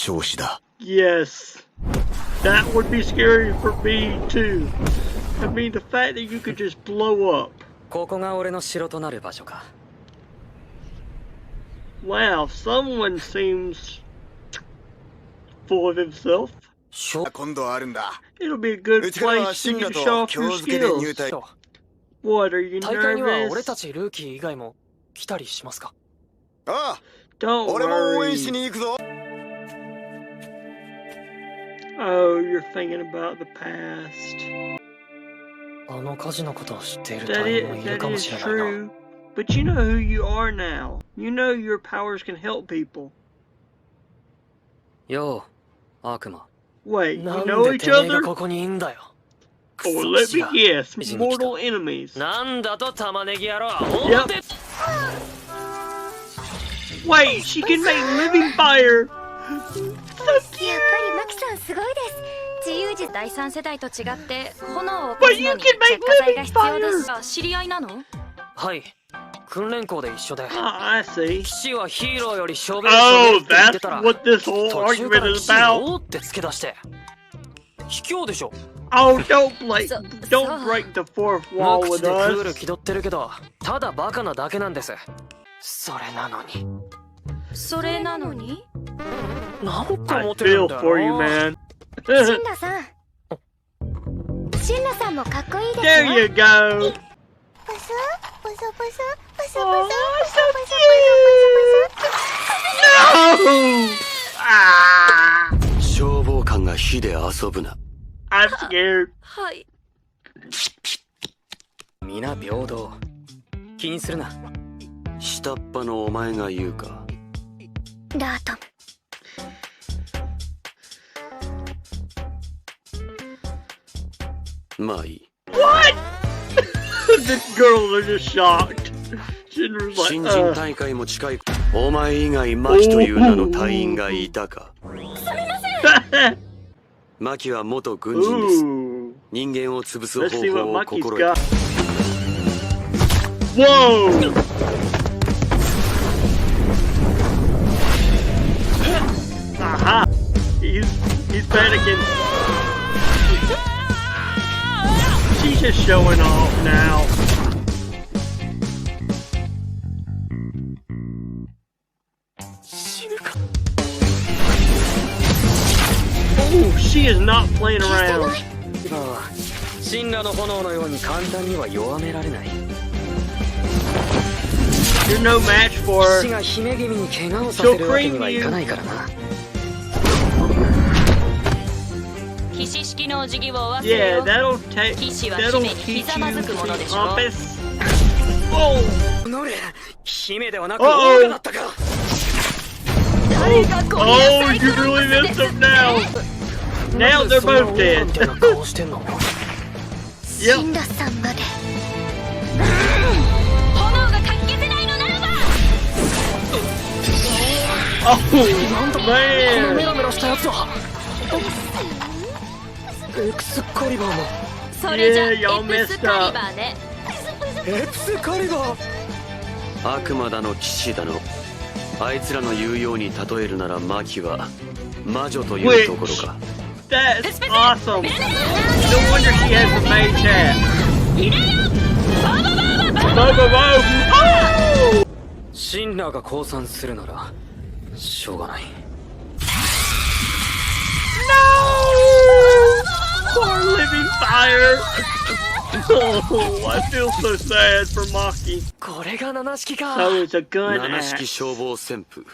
少子だ。 Yes. That would be scary for me too. I mean, the fact that you could just blow up. ここが俺の城となる場所か。Wow, someone seems full of himself. 今度あるんだ。 It'll be a good うちからは place 進 for you 路 to と show off 今 your 日付で入 skills. 隊。 What, are you 大会には俺 nervous? たちルーキー以外も来たりしますか？ああ、 Don't 俺も応援し worry. に行くぞ。 Oh, you're thinking about the past. あの火事のことを知っている That 隊員もい is, る that かも is しれないな。 true. But you know who you are now. You know your powers can help people. よう、悪魔。 Wait, you なん know で each てめえが other? ここにいんだよ。 Oh, let me guess. 死に来た。 Mortal enemies. なんだと玉ねぎ野郎。 Yep. 表 Wait, she can make living fire. やっぱりマキさんすごいです。自由時第三世代と違って炎を起こ But す you のに can make 着火剤が living 必要で fire. すが、知り合いなの？はい。訓練校で一緒で。 Ah, I see. 騎士はヒーローより勝負 Oh, って言ってた that's ら。 what this whole 途中か argument ら騎 is 士を about. おーって付け出して。卑怯でしょ。 Oh, don't break, So- don't break the fourth 無 wall 口 with でクール us. 気取ってるけど、ただバカなだけなんです。それなのに。それなのに？なんか I モテるん feel だ for you, よな。 man. シンラさん。シンラさんもかっこいいですよ。 There you go. パスパスパスパスパス Oh, パス so cute. No! Ah! 消防官が火で遊ぶな。 I'm scared. はい。皆平等。気にするな。下っ端のお前が言うか。ラートン。まあいい。 What? The girls are just shocked. Shinra's 新 like, 人大会も近い。お前以外マキという名の隊員がいたか。マキは元軍人です。 Ooh. 人間を潰す Let's see 方 what 法を Maki's 心得 got. た。 Whoa! Aha! He's panicking. She's just showing off now. Oh, she is not playing around. ああ、神羅の炎のように簡単には弱められない。 You're no match for 騎士 her. が姫君に怪我をさせるわけにはいかないからな。騎士式のお辞儀を忘れ Yeah, よ。 that'll take. 騎士は That'll 姫に teach ひざま you ずくもので to しょ。 compass. Whoa! のれ、姫ではなく Uh-oh. 王女だったか。誰がこんな Oh, 最 you 高の really ク messed ズ up now. Now なんで they're そんな both 王女 dead. みたいな顔してんの。シンラさんまで。炎がかき消せないのならば。 Oh なんだこのメ man! ラメラしたやつは。エクスカリバーも。それじゃ Yeah, y'all エプス messed カ up. リバーね。エプスカリバー。悪魔だの騎士だの。あいつらの言うように例えるならマキは魔女というところか。 That's awesome. No wonder she has a mage hat. Bo, bo, bo. Oh! 神羅が降参するならしょうがない。 No! Poor living fire. Oh, I feel so sad for Maki. これが七式か。 So it's a gun 七式 axe. 消防旋風。引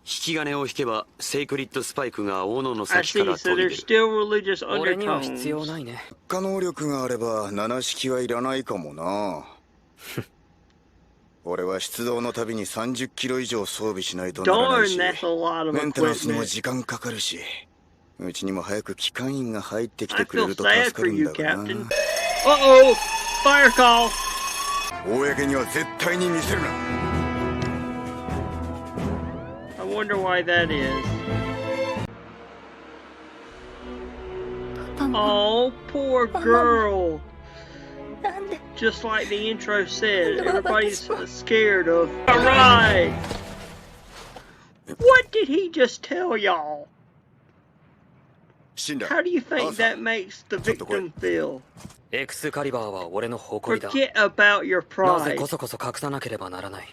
き金を引けばセイクリッドスパイクが斧の I 先か see, ら so 飛び there's 出る。 still religious 俺には必要 undertones. ないね。可能力があれば七式はいらないかもな。俺は出動のたびに30キロ以上装備しないとならない Darn, し、 that's a lot of メンテナンスにも equipment. 時間かかるし、うちにも早く機関員が入ってき I てくれ feel ると sad 助か for るん you, だがな。 Captain. Uh-oh! Fire call! 公には絶対に見せるな。 I wonder why that is. パパも Oh, poor girl. なんで Just like the intro said, everybody's scared of. Alright! What did he just tell y'all? 死んだ。 How do you think アーサ that ー makes the ちょっと来い。 victim feel? エクスカリバーは俺の誇りだ。 Forget about your なぜ pride. こそこそ隠さなければならない。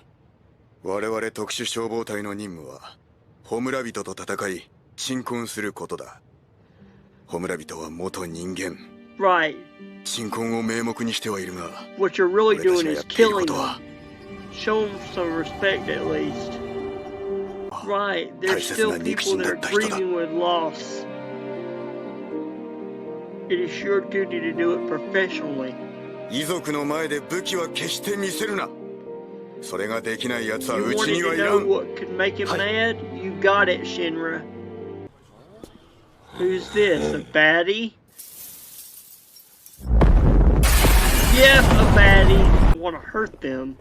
我々特殊消防隊の任務は焔人と戦い鎮魂することだ。焔人は元人間。 Right. 鎮魂を名目にしてはいるが、 What you're really 俺たち doing が is やっているこ killing とは them. Show them some respect at least. Right. There's 大切 still な肉 people 親 that だ are った人だ。 grieving with loss. It is your duty to do it professionally. 遺族の前で武器は決して見せるな。それができない奴は You うち wanted には to いら know ん。 what could make him mad? You got it, Shinra. Who's this? A baddie? Yep, a baddie. I want to hurt them.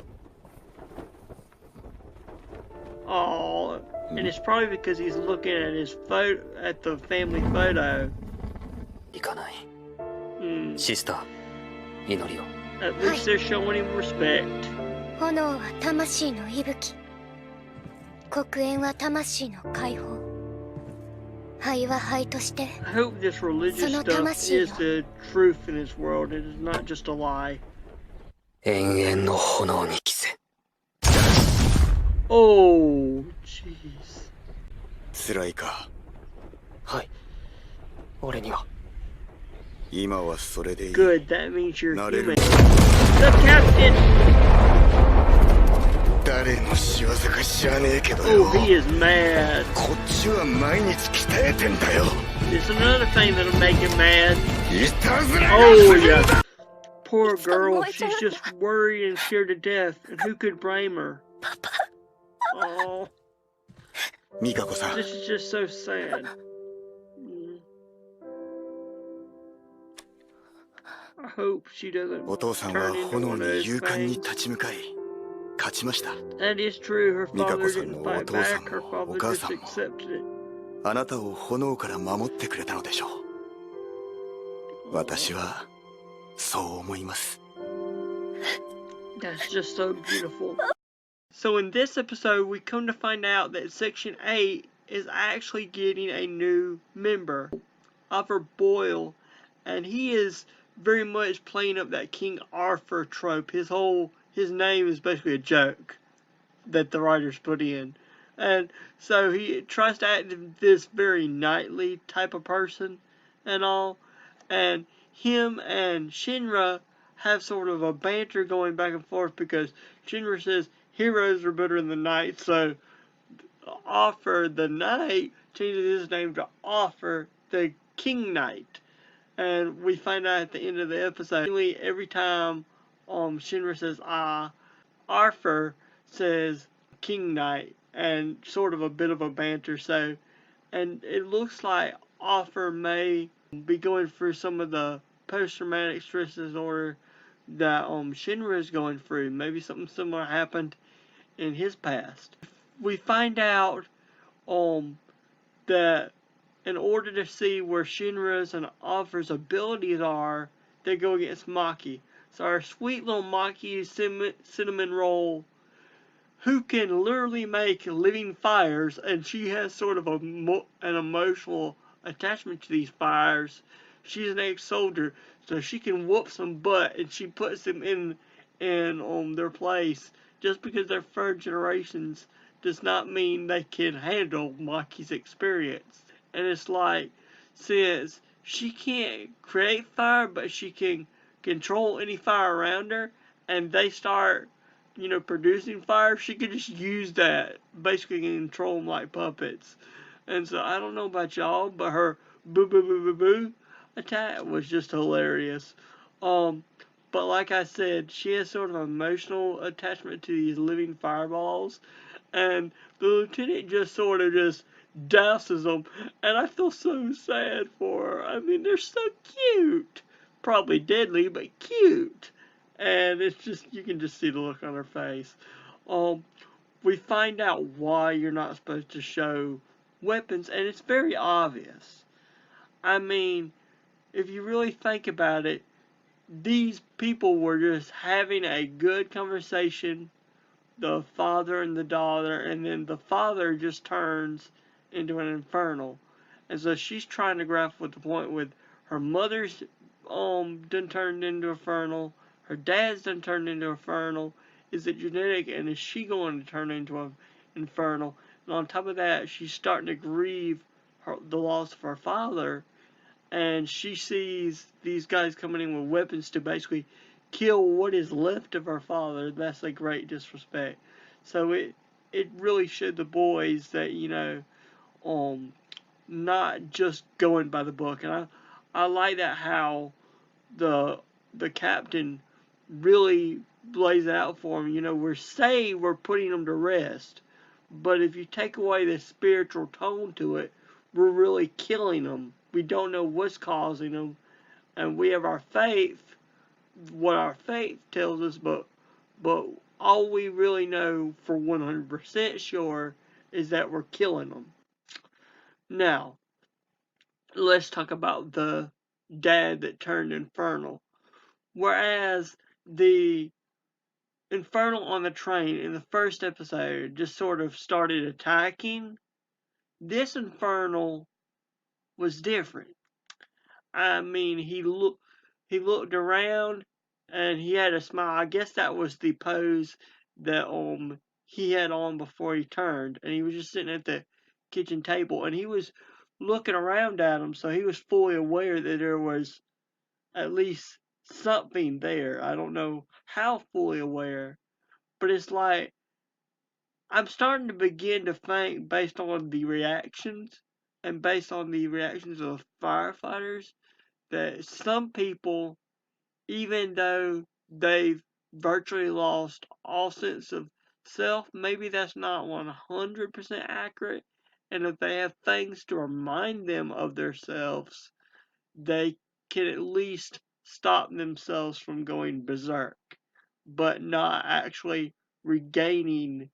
Oh, and it's probably because he's looking at his photo, at the family photo. 行かない。 Hmm. シスター、祈りを。 At least they're showing him respect. 炎は魂の息吹、黒煙は魂の解放。灰は灰として。 I hope this religious stuff is the truth in this world. It is not just a lie. 永遠の炎に着せ。 Oh, jeez. 辛いか。はい。俺には。今はそれでいい。 Good, that means you're なれ human. る。 The captain! 誰の仕業か知らねえけど Oh, よ。 he is mad. こっちは毎日鍛えてんだよ。 It's another thing that'll make him mad. いたずらが Oh, 過ぎる yeah. Poor girl, she's just worried and scared to death. And who could blame her? Oh, ミカコさん、 this is just so sad. Mm. I hope she doesn't お父さんは turn into 炎 one of に those 勇敢に things. 立ち向かい勝ちました。 That is true. Her father ミカコさん didn't のお fight 父さん back. Her もお father 母 just さんも accepted it. あなたを炎から守ってくれたのでしょう。私はそう思います。 That's just so beautiful. So in this episode, we come to find out that Section 8 is actually getting a new member, Arthur Boyle, and he is very much playing up that King Arthur trope. His name is basically a joke that the writers put in. And so he tries to act this very knightly type of person and all. And him and Shinra have sort of a banter going back and forth because Shinra says heroes are better than knights. So Arthur the Knight changes his name to Arthur the King Knight. And we find out at the end of the episode, every time Shinra says Arthur says King Knight, and sort of a bit of a banter. So, and it looks like Arthur may be going through some of the post-traumatic stress disorder that Shinra is going through. Maybe something similar happened in his past. We find out that in order to see where Shinra's and Arthur's abilities are, they go against Maki. So our sweet little Maki cinnamon roll, who can literally make living fires, and she has sort of an emotional attachment to these fires. She's an ex-soldier, so she can whoop some butt, and she puts them in their place. Just because they're third generations does not mean they can handle Maki's experience. And it's like, since she can't create fire, but she can control any fire around her, and they start, producing fire, she could just use that, basically control them like puppets. And so, I don't know about y'all, but her boo boo boo boo boo attack was just hilarious. But like I said, she has sort of an emotional attachment to these living fireballs, and the lieutenant just sort of just douses them, and I feel so sad for her. I mean, they're so cute. Probably deadly, but cute. And it's just, you can just see the look on her face. We find out why you're not supposed to show weapons, and it's very obvious. I mean, if you really think about it, these people were just having a good conversation, the father and the daughter, and then the father just turns into an infernal. And so she's trying to grapple with the point with her mother's done turned into Infernal, her dad's done turned into Infernal. Is it genetic, and is she going to turn into an Infernal? And on top of that, she's starting to grieve the loss of her father, and she sees these guys coming in with weapons to basically kill what is left of her father. That's a great disrespect. So it really showed the boys that, not just going by the book. And I like that how the captain really lays out for him. We're putting them to rest, but if you take away the spiritual tone to it, we're really killing them. We don't know what's causing them, and we have our faith, what our faith tells us, but all we really know for 100% sure is that we're killing them. Now, let's talk about the dad that turned infernal. Whereas the Infernal on the train in the first episode just sort of started attacking, this Infernal was different. I mean, he looked around and he had a smile. I guess that was the pose that he had on before he turned, and he was just sitting at the kitchen table and he was looking around at him, so he was fully aware that there was at least something there. I don't know how fully aware, but it's like I'm starting to begin to think, based on the reactions and based on the reactions of firefighters, that some people, even though they've virtually lost all sense of self, maybe that's not 100% accurate, and if they have things to remind them of themselves, they can at least stop themselves from going berserk, but not actually regaining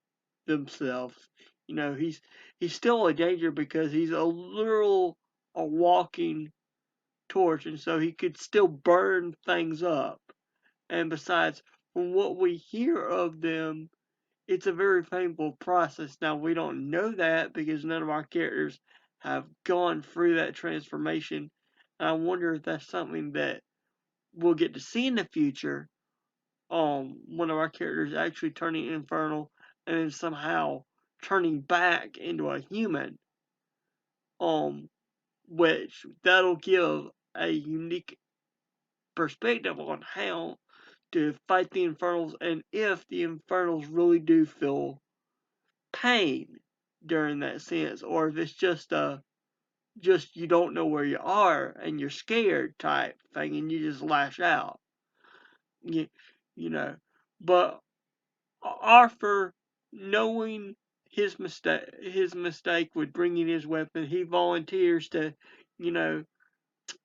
themselves. He's still a danger because he's a walking torch, and so he could still burn things up. And besides, from what we hear of them, it's a very painful process. Now, we don't know that because none of our characters have gone through that transformation. And I wonder if that's something that we'll get to see in the future. One of our characters actually turning infernal and then somehow turning back into a human. Um, which that'll give a unique perspective on how to fight the infernals and if the infernals really do feel pain during that sense, or if it's just you don't know where you are and you're scared type thing and you just lash out. You, you know. But Arthur, knowing his mistake with bringing his weapon, he volunteers to, you know,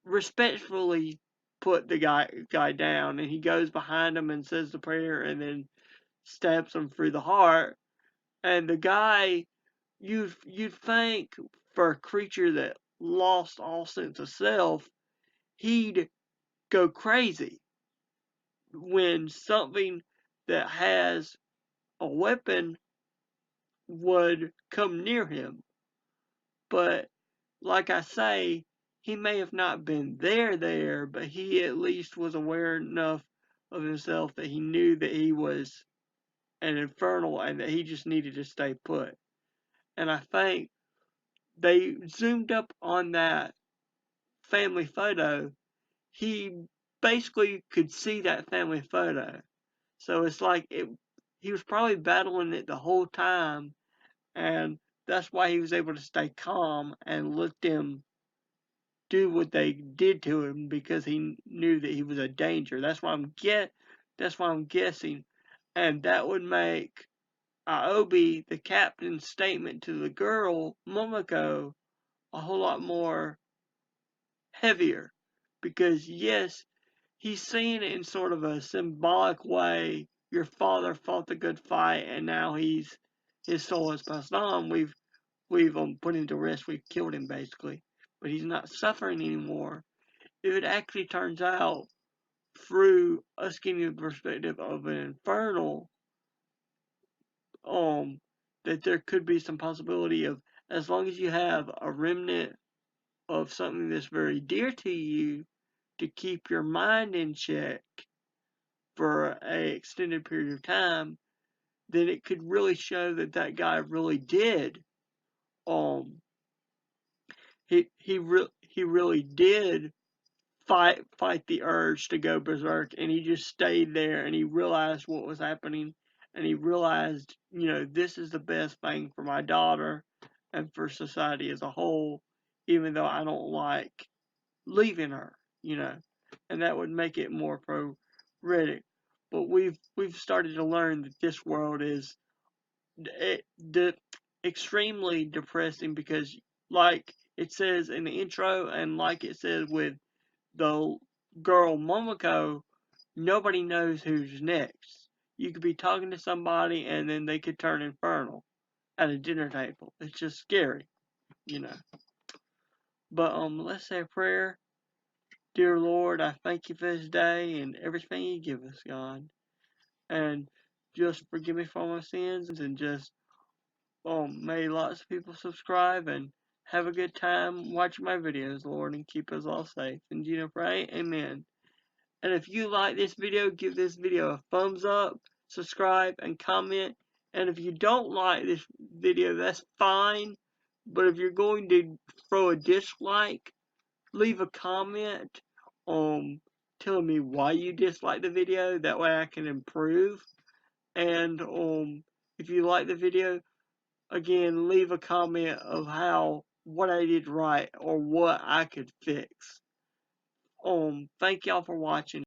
respectfully put the guy down, and he goes behind him and says the prayer and then stabs him through the heart. And the guy, you'd think, for a creature that lost all sense of self, he'd go crazy when something that has a weapon would come near him. But like I say, he may have not been there, but he at least was aware enough of himself that he knew that he was an infernal and that he just needed to stay put. And I think they zoomed up on that family photo. He basically could see that family photo. So it's like he was probably battling it the whole time, and that's why he was able to stay calm and let them do what they did to him, because he knew that he was a danger. That's why I'm guessing, and that would make Aobi, the captain's statement to the girl Momoko, a whole lot more heavier, because yes, he's saying it in sort of a symbolic way. Your father fought the good fight, and now his soul has passed on. We've put him to rest. We've killed him basically, but he's not suffering anymore. If it actually turns out, through us getting the perspective of an infernal, that there could be some possibility of, as long as you have a remnant of something that's very dear to you to keep your mind in check for an extended period of time, then it could really show that that guy really did. Um, he really did fight the urge to go berserk, and he just stayed there, and he realized what was happening, and he realized, this is the best thing for my daughter and for society as a whole, even though I don't like leaving her, and that would make it more pro Reddit. But we've started to learn that this world is extremely depressing because, like it says in the intro, and like it says with the girl Momoko, nobody knows who's next. You could be talking to somebody and then they could turn infernal at a dinner table. It's just scary, you know. But let's say a prayer. Dear Lord, I thank you for this day and everything you give us, God. And just forgive me for my sins, and just may lots of people subscribe and have a good time watching my videos, Lord, and keep us all safe. In Jesus' pray, amen. And if you like this video, give this video a thumbs up, subscribe, and comment. And if you don't like this video, that's fine. But if you're going to throw a dislike, leave a comment telling me why you dislike the video. That way I can improve. And if you like the video, again, leave a comment of what I did right or what I could fix. Thank y'all for watching.